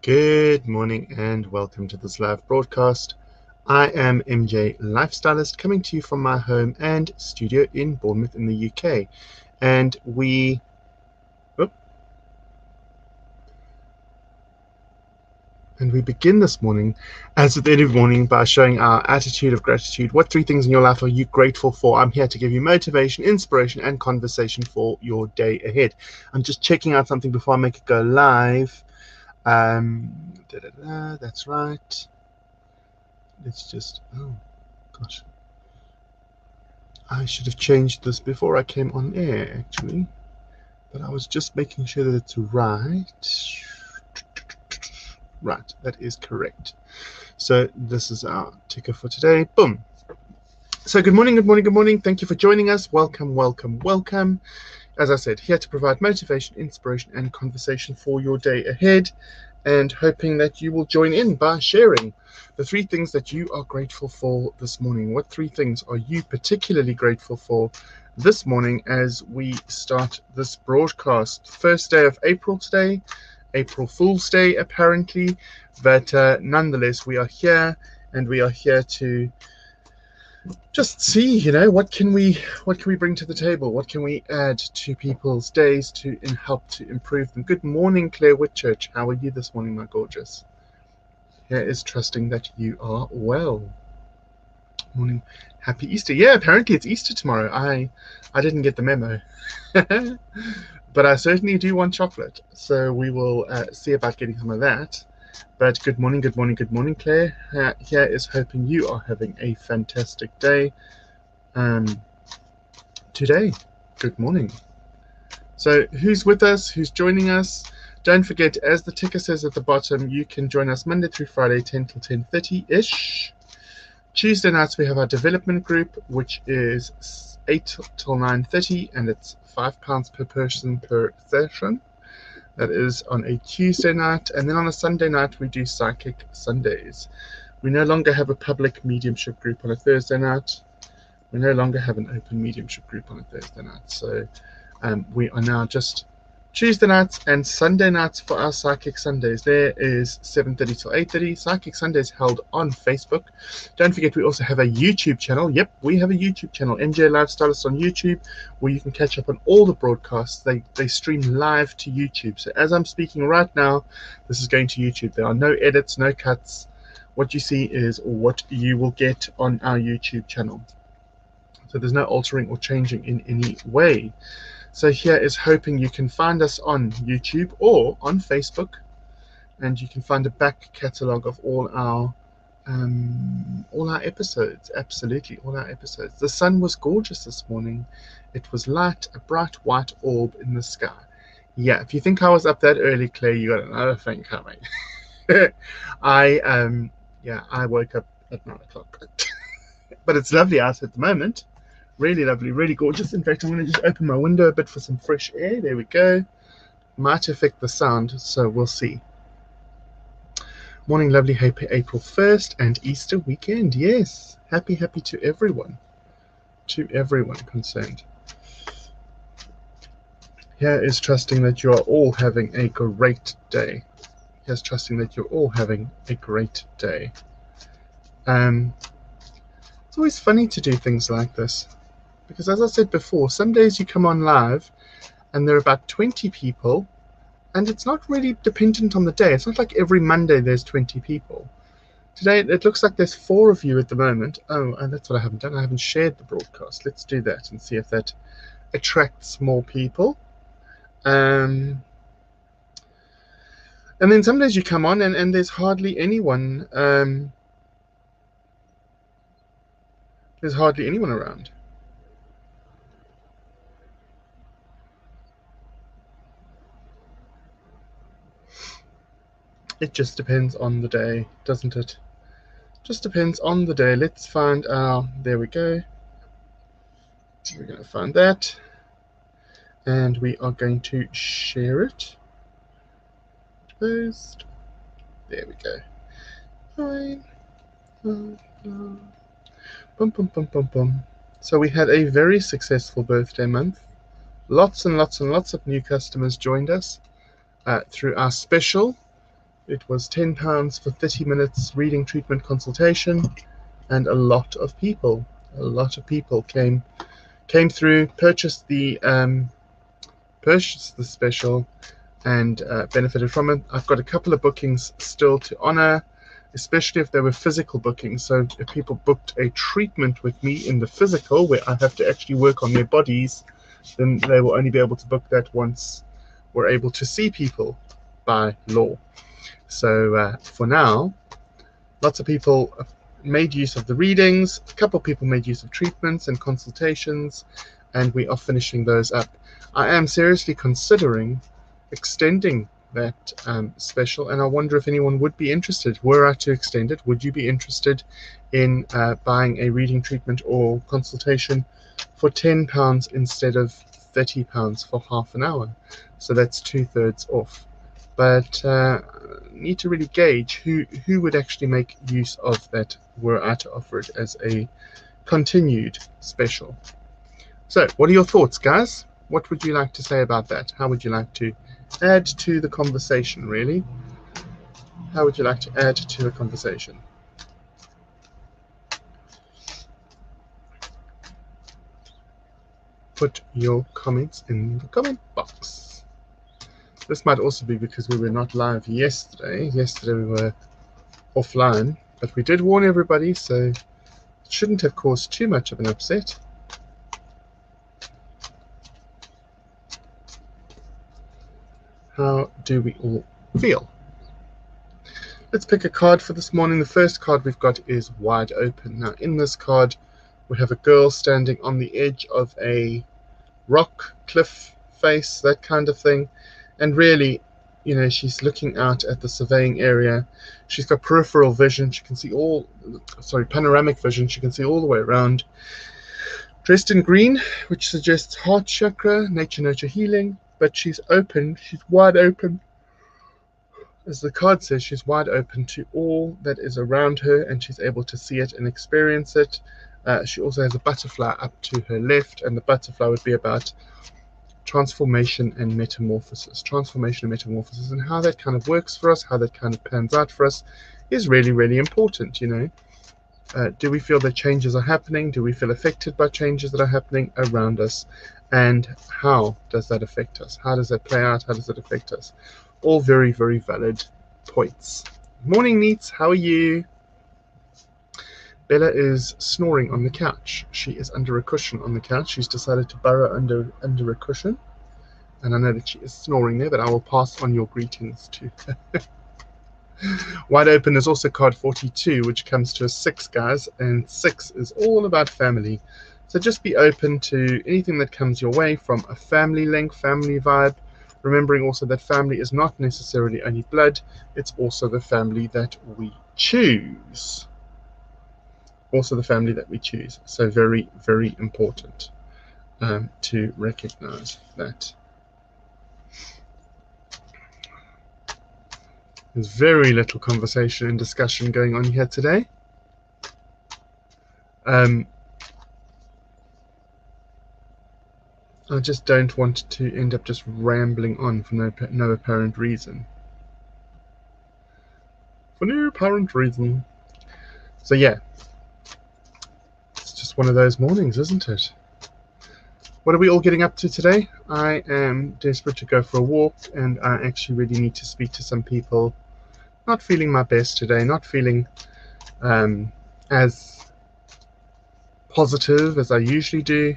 Good morning and welcome to this live broadcast. I am MJ Lifestylist coming to you from my home and studio in Bournemouth in the UK. And we begin this morning, as with every morning, by showing our attitude of gratitude. What 3 things in your life are you grateful for? I'm here to give you motivation, inspiration, and conversation for your day ahead. I'm just checking out something before I make it go live. That's right. Let's just, oh gosh. I should have changed this before I came on air, actually. But I was just making sure that it's right. Right, that is correct. So this is our ticker for today. Boom. So good morning, good morning, good morning. Thank you for joining us. Welcome, welcome, welcome. As I said, here to provide motivation, inspiration, and conversation for your day ahead, and hoping that you will join in by sharing the 3 things that you are grateful for this morning. What 3 things are you particularly grateful for this morning as we start this broadcast? First day of April today, April Fool's Day apparently, but nonetheless we are here, and we are here to just see, what can we bring to the table? What can we add to people's days to help to improve them? Good morning, Claire Whitchurch. How are you this morning, my gorgeous? Here is trusting that you are well. Morning. Happy Easter. Yeah, apparently it's Easter tomorrow. I didn't get the memo. But I certainly do want chocolate. So we will see about getting some of that. But good morning, good morning, good morning, Claire. Here is hoping you are having a fantastic day today. Good morning. So who's with us? Who's joining us? Don't forget, as the ticker says at the bottom, you can join us Monday through Friday, 10 till 10:30-ish. Tuesday nights we have our development group, which is 8 till 9:30, and it's £5 per person per session. That is on a Tuesday night. And then on a Sunday night, we do Psychic Sundays. We no longer have a public mediumship group on a Thursday night. We no longer have an open mediumship group on a Thursday night. So we are now just Tuesday nights and Sunday nights for our Psychic Sundays. There is 7:30 till 8:30. Psychic Sundays held on Facebook. Don't forget, we also have a YouTube channel. Yep, we have a YouTube channel, MJ Lifestylist on YouTube, where you can catch up on all the broadcasts. They stream live to YouTube. So as I'm speaking right now, this is going to YouTube. There are no edits, no cuts. What you see is what you will get on our YouTube channel. So there's no altering or changing in any way. So here is hoping you can find us on YouTube or on Facebook, and you can find a back catalogue of all our episodes. Absolutely, all our episodes. The sun was gorgeous this morning. It was light, a bright white orb in the sky. Yeah, if you think I was up that early, Claire, you got another thing coming. I woke up at 9 o'clock. But it's lovely out at the moment. Really lovely, really gorgeous. In fact, I'm going to just open my window a bit for some fresh air. There we go. Might affect the sound, so we'll see. Morning, lovely, happy April 1st and Easter weekend. Yes, happy to everyone. To everyone concerned. Here is trusting that you are all having a great day. Here's trusting that you're all having a great day. It's always funny to do things like this, because as I said before, some days you come on live and there are about 20 people, and it's not really dependent on the day. It's not like every Monday there's 20 people. Today it looks like there's 4 of you at the moment. Oh, and that's what I haven't done. I haven't shared the broadcast. Let's do that and see if that attracts more people. And then some days you come on and there's hardly anyone. There's hardly anyone around. It just depends on the day, doesn't it? Just depends on the day. Let's find our, there we go. We're going to find that, and we are going to share it. Post. There we go. Fine. Boom, boom, boom, boom, boom. So we had a very successful birthday month. Lots and lots and lots of new customers joined us through our special. It was £10 for 30 minutes reading treatment consultation, and a lot of people came through, purchased the special, and benefited from it. I've got a couple of bookings still to honor, especially if they were physical bookings. So if people booked a treatment with me in the physical, where I have to actually work on their bodies, then they will only be able to book that once we're able to see people by law. So for now, lots of people made use of the readings, a couple of people made use of treatments and consultations, and we are finishing those up. I am seriously considering extending that special, and I wonder if anyone would be interested. Were I to extend it, would you be interested in buying a reading treatment or consultation for £10 instead of £30 for half an hour? So that's 2/3 off. But need to really gauge who would actually make use of that were I to offer it as a continued special. So what are your thoughts, guys? What would you like to say about that? How would you like to add to the conversation, really? How would you like to add to the conversation? Put your comments in the comment box. This might also be because we were not live yesterday. Yesterday we were offline, but we did warn everybody, so it shouldn't have caused too much of an upset. How do we all feel? Let's pick a card for this morning. The first card we've got is Wide Open. Now in this card we have a girl standing on the edge of a rock, cliff face, that kind of thing, and really, you know, she's looking out at the surveying area. She's got peripheral vision. She can see panoramic vision. She can see all the way around. Dressed in green, which suggests heart chakra, nature, nurture, healing. But she's open. She's wide open. As the card says, she's wide open to all that is around her, and she's able to see it and experience it. She also has a butterfly up to her left, and the butterfly would be about transformation and metamorphosis. Transformation and metamorphosis, and how that kind of works for us, how that kind of pans out for us, is really, really important, you know. Do we feel that changes are happening? Do we feel affected by changes that are happening around us? And how does that affect us? How does that play out? How does it affect us? All very, very valid points. Morning, Neats. How are you? Bella is snoring on the couch. She is under a cushion on the couch. She's decided to burrow under a cushion. And I know that she is snoring there, but I will pass on your greetings to her. Wide Open is also card 42, which comes to a 6, guys. And 6 is all about family. So just be open to anything that comes your way from a family link, family vibe. Remembering also that family is not necessarily only blood. It's also the family that we choose. Also the family that we choose. So very, very important to recognize that. There's very little conversation and discussion going on here today. I just don't want to end up just rambling on for no apparent reason. For no apparent reason. So yeah, it's just one of those mornings, isn't it? What are we all getting up to today? I am desperate to go for a walk, and I actually really need to speak to some people. Not feeling my best today, not feeling as positive as I usually do.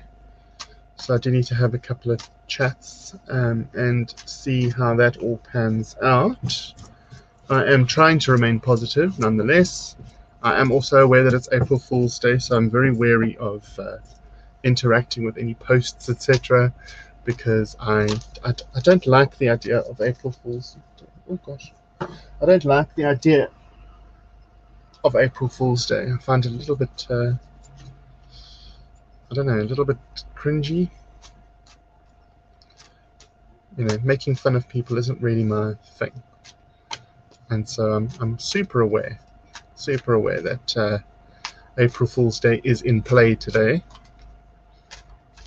So I do need to have a couple of chats and see how that all pans out. I am trying to remain positive nonetheless. I am also aware that it's April Fool's Day, so I'm very wary of interacting with any posts, etc., because I don't like the idea of April Fool's. Oh gosh, I don't like the idea of April Fool's Day. I find it a little bit, I don't know, a little bit cringy. You know, making fun of people isn't really my thing, and so I'm super aware that April Fool's Day is in play today,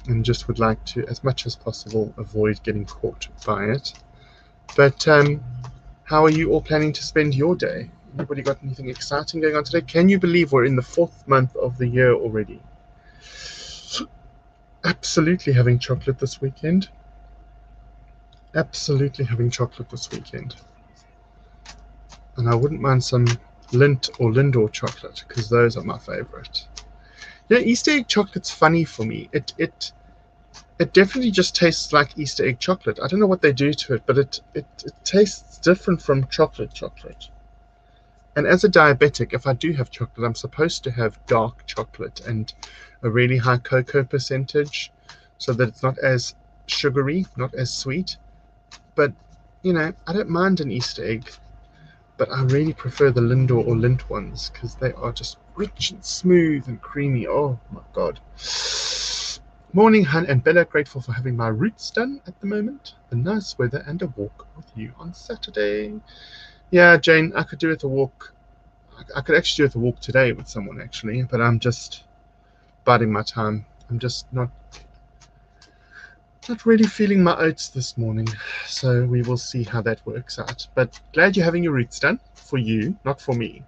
and just would like to, as much as possible, avoid getting caught by it. But How are you all planning to spend your day? Anybody got anything exciting going on today? Can you believe we're in the 4th month of the year already? Absolutely having chocolate this weekend. Absolutely having chocolate this weekend. And I wouldn't mind some Lindt or Lindor chocolate, because those are my favorite. Yeah, Easter egg chocolate's funny for me. It definitely just tastes like Easter egg chocolate. I don't know what they do to it, but it tastes different from chocolate. And as a diabetic, if I do have chocolate, I'm supposed to have dark chocolate and a really high cocoa percentage so that it's not as sugary, not as sweet. But, you know, I don't mind an Easter egg, but I really prefer the Lindor or Lindt ones because they are just rich and smooth and creamy. Oh my God. Morning, Hun and Bella. Grateful for having my roots done at the moment. The nice weather and a walk with you on Saturday. Yeah, Jane, I could do with a walk. I could actually do with a walk today with someone, actually, but I'm just biding my time. I'm just not really feeling my oats this morning, so we will see how that works out. But glad you're having your roots done, for you, not for me.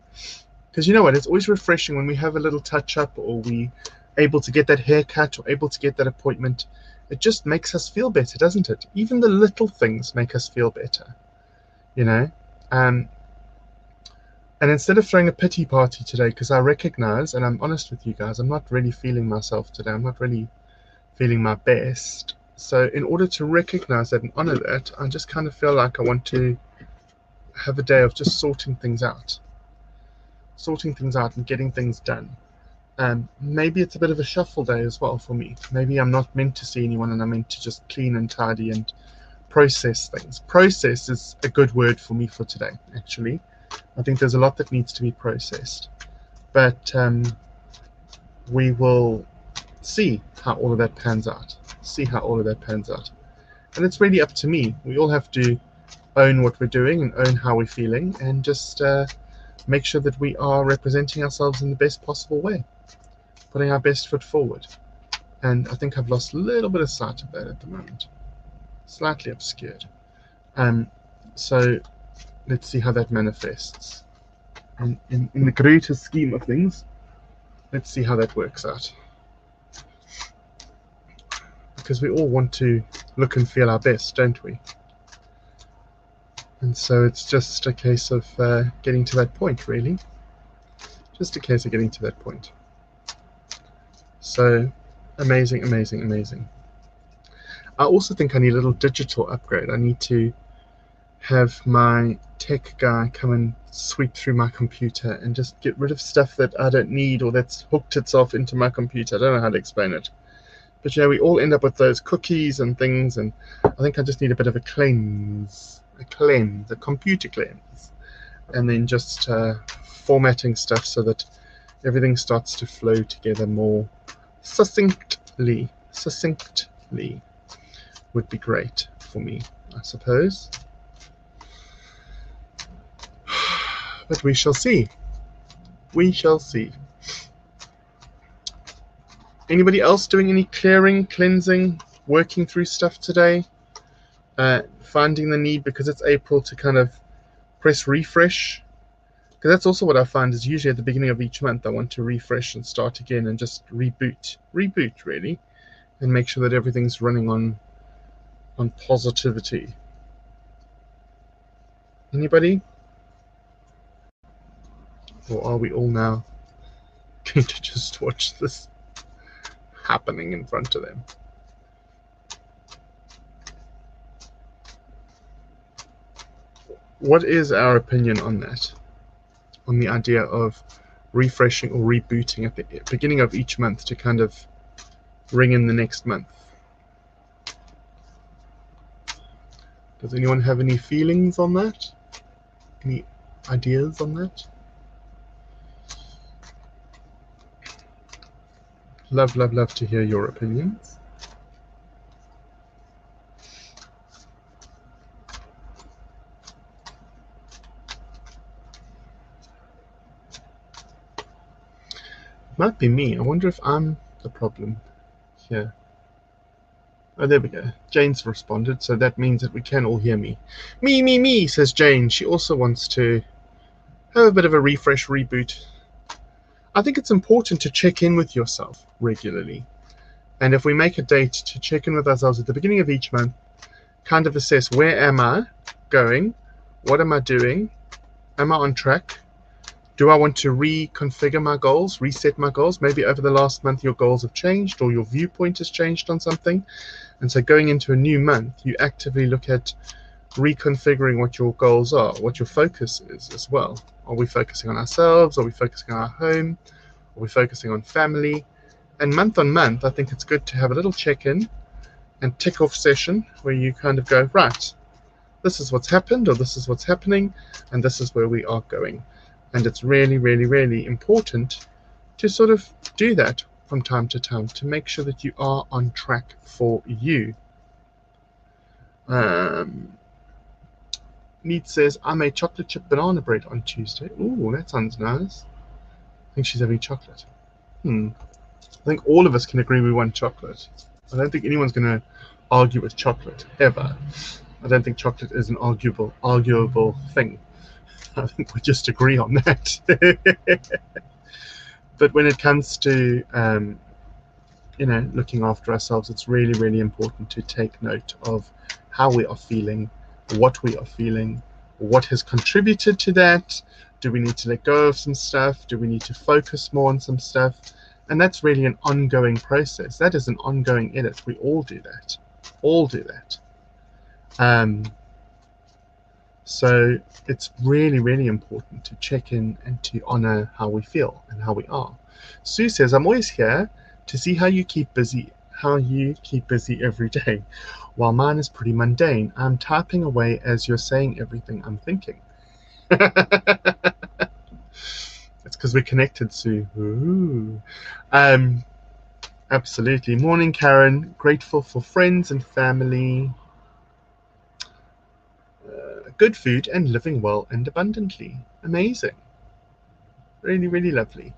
Because you know what, it's always refreshing when we have a little touch-up or we able to get that haircut or able to get that appointment. It just makes us feel better, doesn't it? Even the little things make us feel better, you know? And instead of throwing a pity party today, because I recognize, and I'm honest with you guys, I'm not really feeling myself today. I'm not really feeling my best. So in order to recognize that and honor that, I just kind of feel like I want to have a day of just sorting things out and getting things done. Maybe it's a bit of a shuffle day as well for me. Maybe I'm not meant to see anyone and I'm meant to just clean and tidy and process things. Process is a good word for me for today, actually. I think there's a lot that needs to be processed. But we will see how all of that pans out. And it's really up to me. We all have to own what we're doing and own how we're feeling and just make sure that we are representing ourselves in the best possible way, putting our best foot forward. And I think I've lost a little bit of sight of that at the moment. Slightly obscured. So let's see how that manifests. And in the greater scheme of things, let's see how that works out. Because we all want to look and feel our best, don't we? And so it's just a case of getting to that point, really. Just a case of getting to that point. So amazing. I also think I need a little digital upgrade. I need to have my tech guy come and sweep through my computer and just get rid of stuff that I don't need or that's hooked itself into my computer. I don't know how to explain it. But yeah, we all end up with those cookies and things, and I think I just need a bit of a cleanse, a computer cleanse, and then just formatting stuff so that everything starts to flow together more succinctly would be great for me, I suppose. But we shall see. Anybody else doing any clearing, cleansing, working through stuff today? Finding the need, because it's April, to kind of press refresh? Because that's also what I find is usually at the beginning of each month I want to refresh and start again and just reboot really, and make sure that everything's running on positivity. Anybody? Or are we all now going to just watch this happening in front of them? What is our opinion on that? On the idea of refreshing or rebooting at the beginning of each month to kind of ring in the next month? Does anyone have any feelings on that? Any ideas on that? Love to hear your opinions. Might be me. I wonder if I'm the problem here. Oh, there we go. Jane's responded, so that means that we can all hear me. Me, says Jane. She also wants to have a bit of a refresh, reboot. I think it's important to check in with yourself regularly. And if we make a date to check in with ourselves at the beginning of each month, kind of assess, where am I going? What am I doing? Am I on track? Do I want to reconfigure my goals, reset my goals? Maybe over the last month your goals have changed or your viewpoint has changed on something. And so going into a new month, you actively look at reconfiguring what your goals are, what your focus is as well. Are we focusing on ourselves? Are we focusing on our home? Are we focusing on family? And month on month, I think it's good to have a little check-in and tick-off session where you kind of go, right, this is what's happened, or this is what's happening, and this is where we are going. And it's really, really, really important to sort of do that from time to time to make sure that you are on track for you. Need says, I made chocolate chip banana bread on Tuesday. Ooh, that sounds nice. I think she's having chocolate. I think all of us can agree we want chocolate. I don't think anyone's going to argue with chocolate, ever. I don't think chocolate is an arguable thing. I think we just agree on that. But when it comes to looking after ourselves, it's really, really important to take note of how we are feeling, what we are feeling, what has contributed to that. Do we need to let go of some stuff? Do we need to focus more on some stuff? And that's really an ongoing process. That is an ongoing edit. We all do that. So it's really, really important to check in and to honor how we feel and how we are. Sue says, I'm always here to see how you keep busy every day. While mine is pretty mundane, I'm typing away as you're saying everything I'm thinking. It's because we're connected, Sue. Ooh. Absolutely. Morning, Karen. Grateful for friends and family, good food, and living well and abundantly. Amazing. Really, really lovely.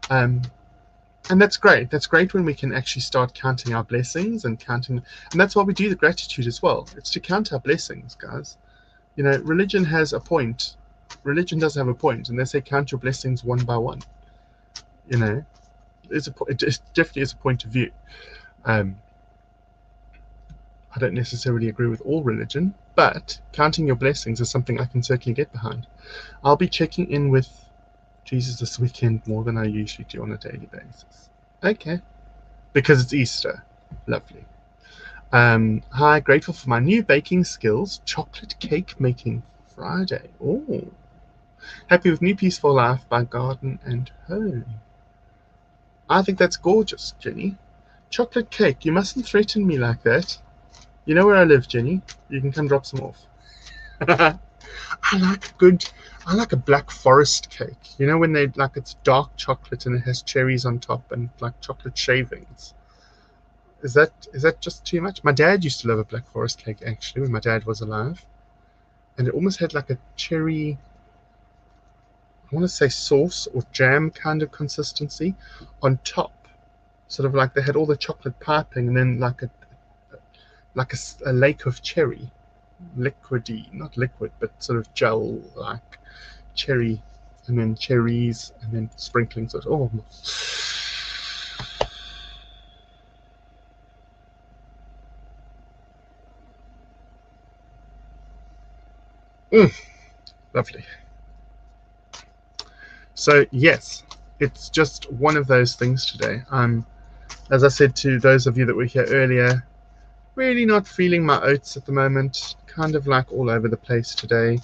And that's great. That's great when we can actually start counting our blessings and that's why we do the gratitude as well. It's to count our blessings, guys. Religion has a point. Religion does have a point, and they say count your blessings one by one. It definitely is a point of view. I don't necessarily agree with all religion, but counting your blessings is something I can certainly get behind. I'll be checking in with Jesus this weekend more than I usually do on a daily basis. Okay. Because it's Easter. Lovely. Hi, grateful for my new baking skills. Chocolate cake making Friday. Oh. Happy with New Peaceful Life by Garden and Home. I think that's gorgeous, Jenny. Chocolate cake. You mustn't threaten me like that. You know where I live, Jenny. You can come drop some off. I like a black forest cake. When it's dark chocolate and it has cherries on top and like chocolate shavings. Is that just too much? My dad used to love a black forest cake, actually, when my dad was alive. And it almost had like a cherry, I want to say sauce or jam kind of consistency on top. Sort of like they had all the chocolate piping and then like a lake of cherry. Liquidy, not liquid, but sort of gel like cherry, and then cherries, and then sprinklings of lovely. So yes, it's just one of those things today. As I said to those of you that were here earlier, really not feeling my oats at the moment, kind of like all over the place today,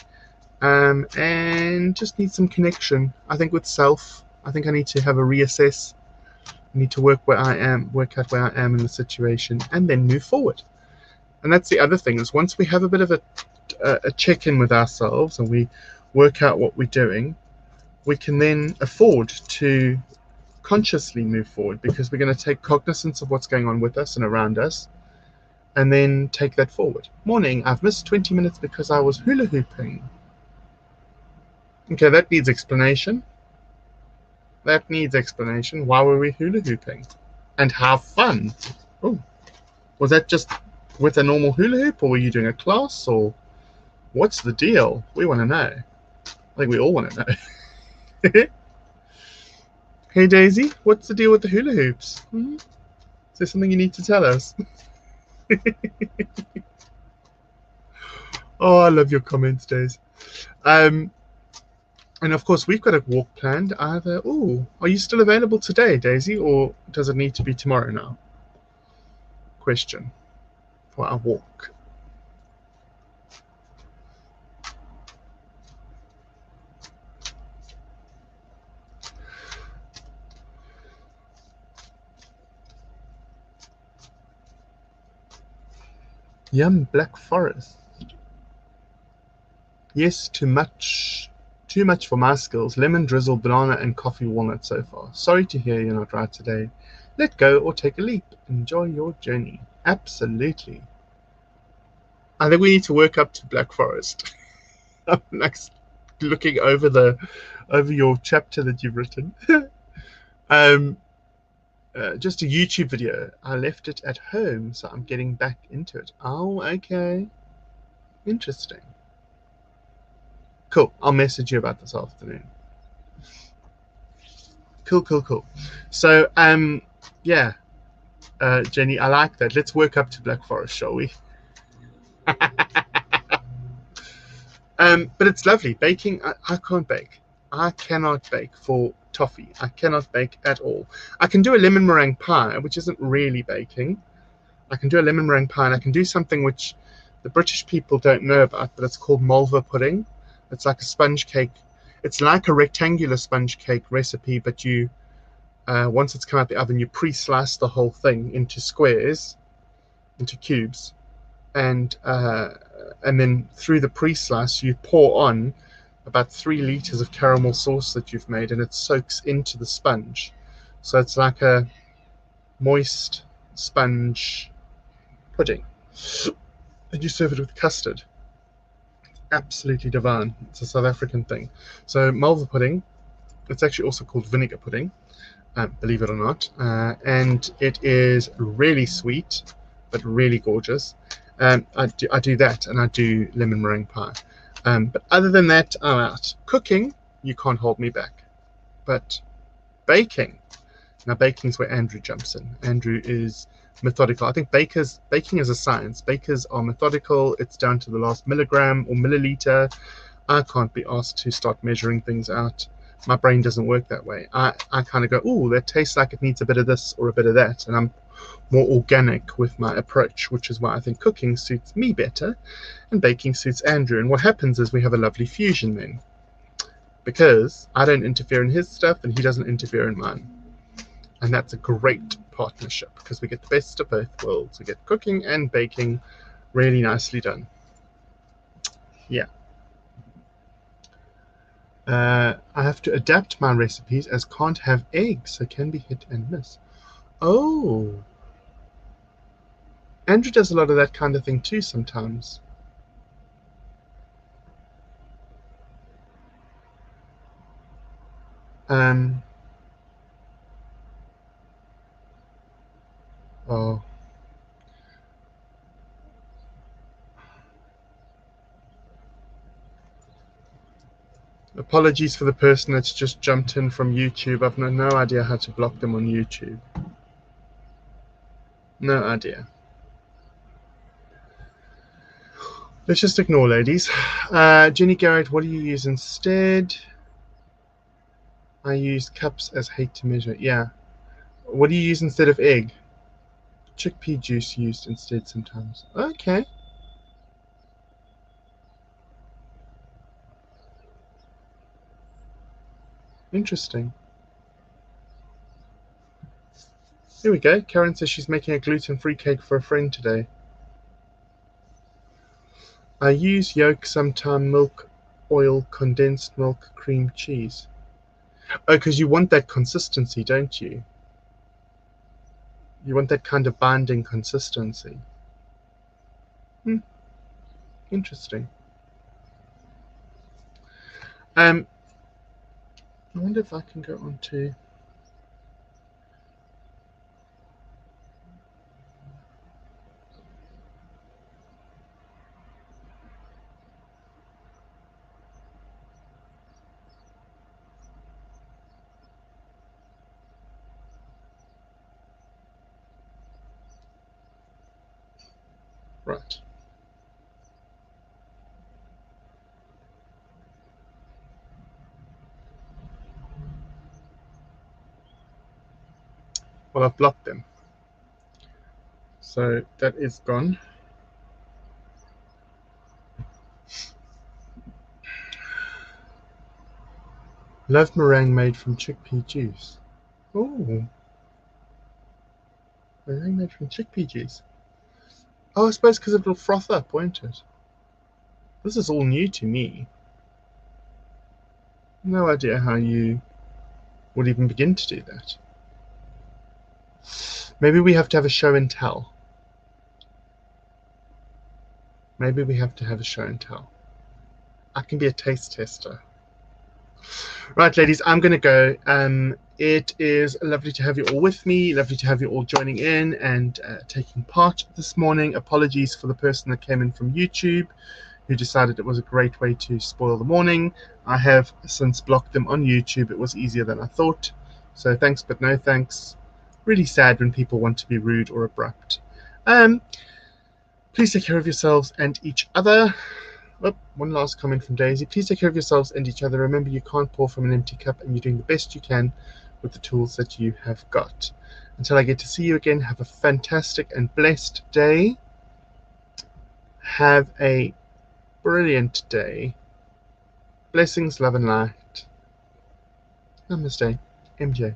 and just need some connection, I think, with self. I think I need to have a reassess. I need to work out where I am in the situation, and then move forward. And that's the other thing, is once we have a bit of a check-in with ourselves and we work out what we're doing, we can then afford to consciously move forward, because we're going to take cognizance of what's going on with us and around us, and then take that forward. Morning, I've missed 20 minutes because I was hula hooping. Okay, that needs explanation. Why were we hula hooping? And how fun. Oh, Was that just with a normal hula hoop, or were you doing a class, or what's the deal? We want to know. I think we all want to know. Hey Daisy, what's the deal with the hula hoops? Is there something you need to tell us? Oh, I love your comments, Daisy. And of course, we've got a walk planned. Either, are you still available today, Daisy, or does it need to be tomorrow now? Question for our walk. Yum, Black Forest. Yes, too much. Too much for my skills. Lemon drizzle, banana, and coffee walnut so far. Sorry to hear you're not right today. Let go or take a leap. Enjoy your journey. Absolutely. I think we need to work up to Black Forest. I'm like looking over your chapter that you've written. Just a YouTube video. I left it at home, so I'm getting back into it. Oh, okay. Interesting. Cool. I'll message you about this afternoon. Cool. So, yeah, Jenny, I like that. Let's work up to Black Forest, shall we? But it's lovely. Baking, I can't bake. I cannot bake for toffee. I cannot bake at all. I can do a lemon meringue pie, which isn't really baking. I can do a lemon meringue pie, and I can do something which the British people don't know about, but it's called malva pudding. It's like a sponge cake. It's like a rectangular sponge cake recipe, but you, once it's come out the oven, you pre-slice the whole thing into squares, into cubes, and then through the pre-slice you pour on about 3 liters of caramel sauce that you've made, and it soaks into the sponge. So it's like a moist sponge pudding. And you serve it with custard. Absolutely divine. It's a South African thing. So malva pudding, it's actually also called vinegar pudding, believe it or not. And it is really sweet, but really gorgeous. I do that, and I do lemon meringue pie. But other than that, I'm out. Cooking, you can't hold me back. But baking, now baking is where Andrew jumps in. Andrew is methodical. I think baking is a science. Bakers are methodical. It's down to the last milligram or milliliter. I can't be asked to start measuring things out. My brain doesn't work that way. I kind of go, that tastes like it needs a bit of this or a bit of that, and I'm more organic with my approach, which is why I think cooking suits me better and baking suits Andrew. And what happens is we have a lovely fusion then, because I don't interfere in his stuff and he doesn't interfere in mine. And that's a great partnership because we get the best of both worlds. We get cooking and baking really nicely done. Yeah. I have to adapt my recipes as can't have eggs, so can be hit and miss. Oh. Andrew does a lot of that kind of thing too sometimes. Oh. Apologies for the person that's just jumped in from YouTube. I've no idea how to block them on YouTube. No idea. Let's just ignore, ladies. Jenny Garrett, what do you use instead? I use cups as height to measure. Yeah. What do you use instead of egg? Chickpea juice used instead sometimes. Okay. Interesting. Here we go. Karen says she's making a gluten-free cake for a friend today. I use yolk, sometime milk, oil, condensed milk, cream, cheese. Oh, because you want that consistency, don't you? You want that kind of binding consistency. Interesting. I wonder if I can go on to... Right. Well, I've blocked them. So that is gone. Love meringue made from chickpea juice. Oh, meringue made from chickpea juice. Oh, I suppose because it'll froth up, won't it? This is all new to me. No idea how you would even begin to do that. Maybe we have to have a show and tell. Maybe we have to have a show and tell. I can be a taste tester. Right, ladies, I'm going to go. It is lovely to have you all with me. Lovely to have you all joining in and taking part this morning. Apologies for the person that came in from YouTube who decided it was a great way to spoil the morning. I have since blocked them on YouTube. It was easier than I thought. So thanks, but no thanks. Really sad when people want to be rude or abrupt. Please take care of yourselves and each other. Oh, one last comment from Daisy. Please take care of yourselves and each other. Remember, you can't pour from an empty cup, and you're doing the best you can with the tools that you have got. Until I get to see you again, have a fantastic and blessed day. Have a brilliant day. Blessings, love, and light. Namaste. MJ.